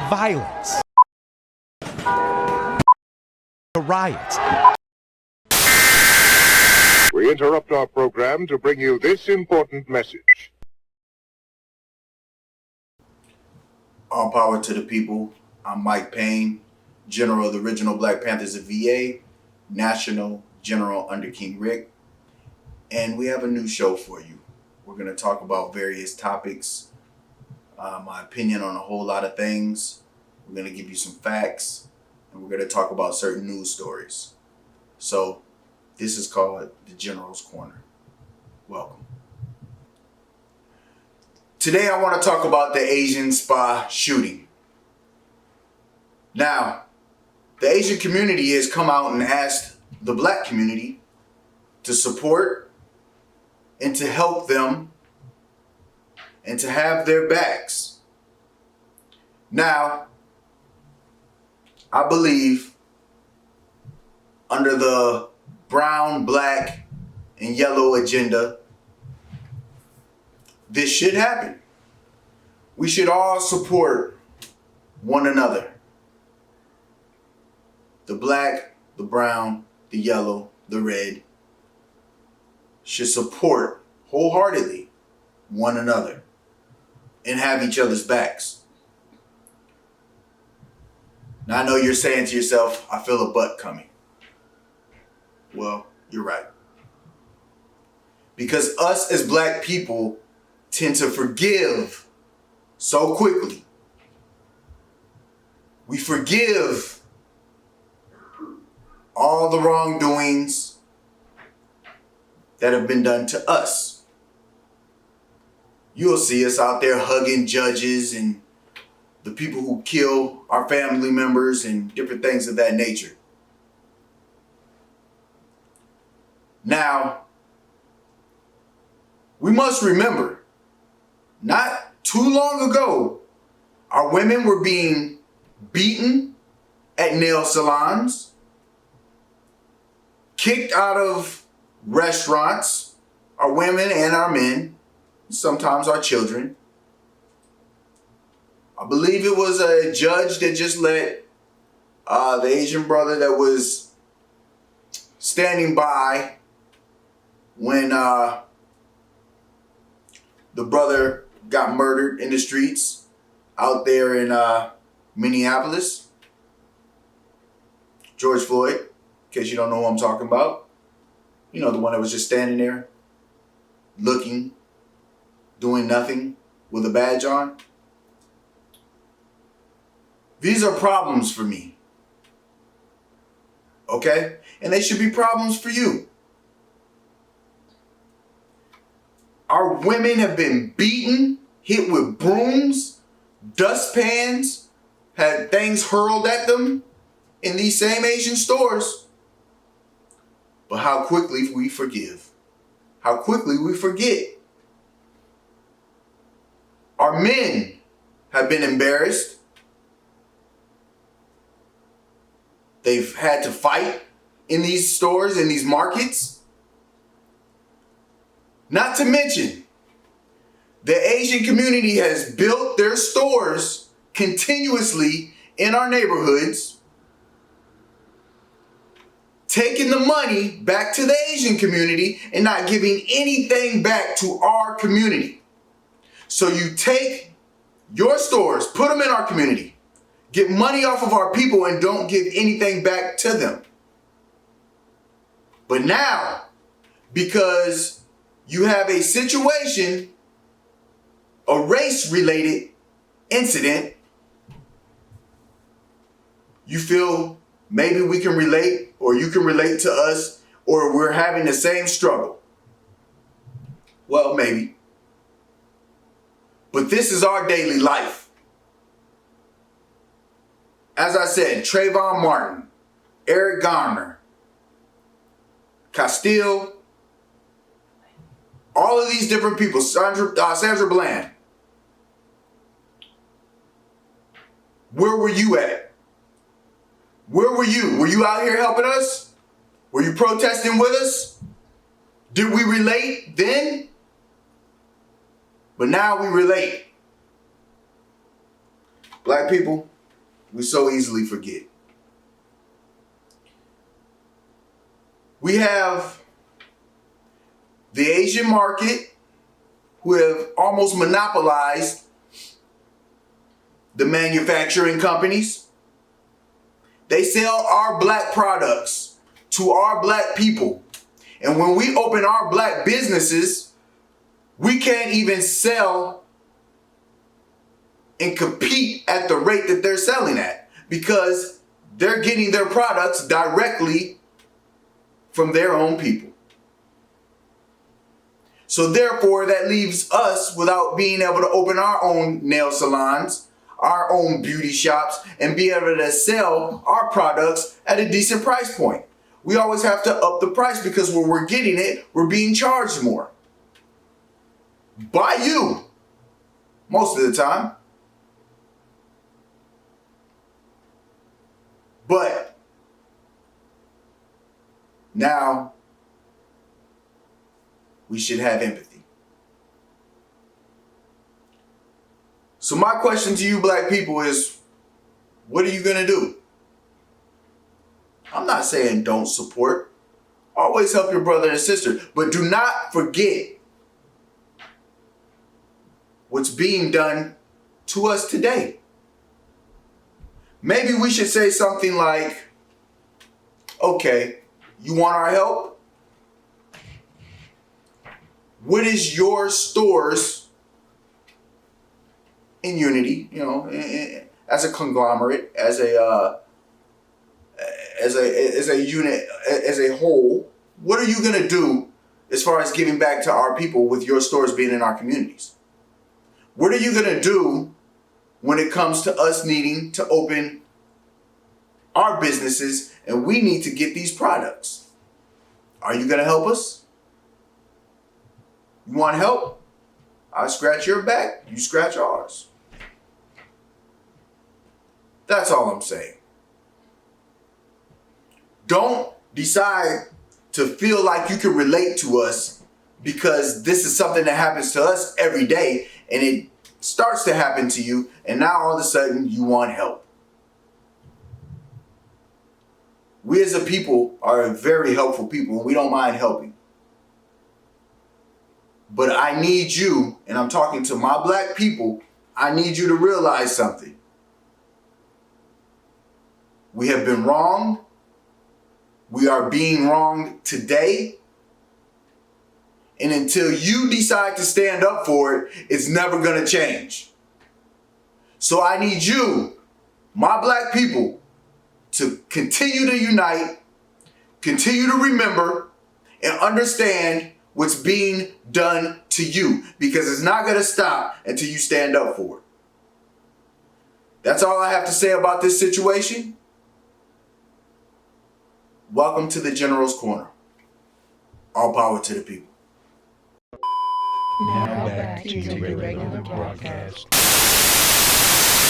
violence, to riots. We interrupt our program to bring you this important message. All power to the people. I'm Mike Payne, General of the Original Black Panthers of VA, National General under King Rick. And we have a new show for you. We're going to talk about various topics, my opinion on a whole lot of things. We're going to give you some facts, and we're going to talk about certain news stories. So this is called the General's Corner. Welcome. Today I want to talk about the Asian spa shooting. Now, the Asian community has come out and asked the black community to support and to help them and to have their backs. Now, I believe under the brown, black, and yellow agenda, this should happen. We should all support one another. The black, the brown, the yellow, the red should support wholeheartedly one another and have each other's backs. Now I know you're saying to yourself, I feel a butt coming. Well, you're right. Because us as black people tend to forgive so quickly. We forgive all the wrongdoings that have been done to us. You'll see us out there hugging judges and the people who kill our family members and different things of that nature. Now, we must remember, not too long ago, our women were being beaten at nail salons, kicked out of restaurants, our women and our men, sometimes our children. I believe it was a judge that just let the Asian brother that was standing by when the brother got murdered in the streets out there in Minneapolis. George Floyd, in case you don't know who I'm talking about. You know, the one that was just standing there, looking, doing nothing, with a badge on. These are problems for me. Okay? And they should be problems for you. Our women have been beaten, hit with brooms, dustpans, had things hurled at them in these same Asian stores. But how quickly we forgive. How quickly we forget. Our men have been embarrassed. They've had to fight in these stores, in these markets. Not to mention, the Asian community has built their stores continuously in our neighborhoods, taking the money back to the Asian community and not giving anything back to our community. So you take your stores, put them in our community, get money off of our people, and don't give anything back to them. But now, because you have a situation, a race-related incident, you feel maybe we can relate, or you can relate to us, or we're having the same struggle. Well, maybe. But this is our daily life. As I said, Trayvon Martin, Eric Garner, Castile, all of these different people, Sandra Bland. Where were you at? Where were you? Were you out here helping us? Were you protesting with us? Did we relate then? But now we relate. Black people, We so easily forget. We have the Asian market who have almost monopolized the manufacturing companies. They sell our black products to our black people. And when we open our black businesses, we can't even sell and compete at the rate that they're selling at because they're getting their products directly from their own people. So therefore, that leaves us without being able to open our own nail salons, our own beauty shops, and be able to sell our products at a decent price point. We always have to up the price because when we're getting it, we're being charged more. By you, most of the time. But now we should have empathy. So my question to you black people is, what are you going to do? I'm not saying don't support. Always help your brother and sister. But do not forget what's being done to us today. Maybe we should say something like, okay, you want our help? What is your store's in Unity, as a conglomerate, as a unit, as a whole, what are you going to do as far as giving back to our people with your stores being in our communities? What are you going to do when it comes to us needing to open our businesses and we need to get these products? Are you going to help us? You want help? I scratch your back, you scratch ours. That's all I'm saying. Don't decide to feel like you can relate to us because this is something that happens to us every day and it starts to happen to you and now all of a sudden you want help. We as a people are a very helpful people and we don't mind helping. But I need you, and I'm talking to my black people, I need you to realize something. We have been wronged. We are being wronged today. And until you decide to stand up for it, it's never going to change. So I need you, my black people, to continue to unite, continue to remember, and understand what's being done to you, because it's not going to stop until you stand up for it. That's all I have to say about this situation. Welcome to the General's Corner. All power to the people. Now back to your regular broadcast.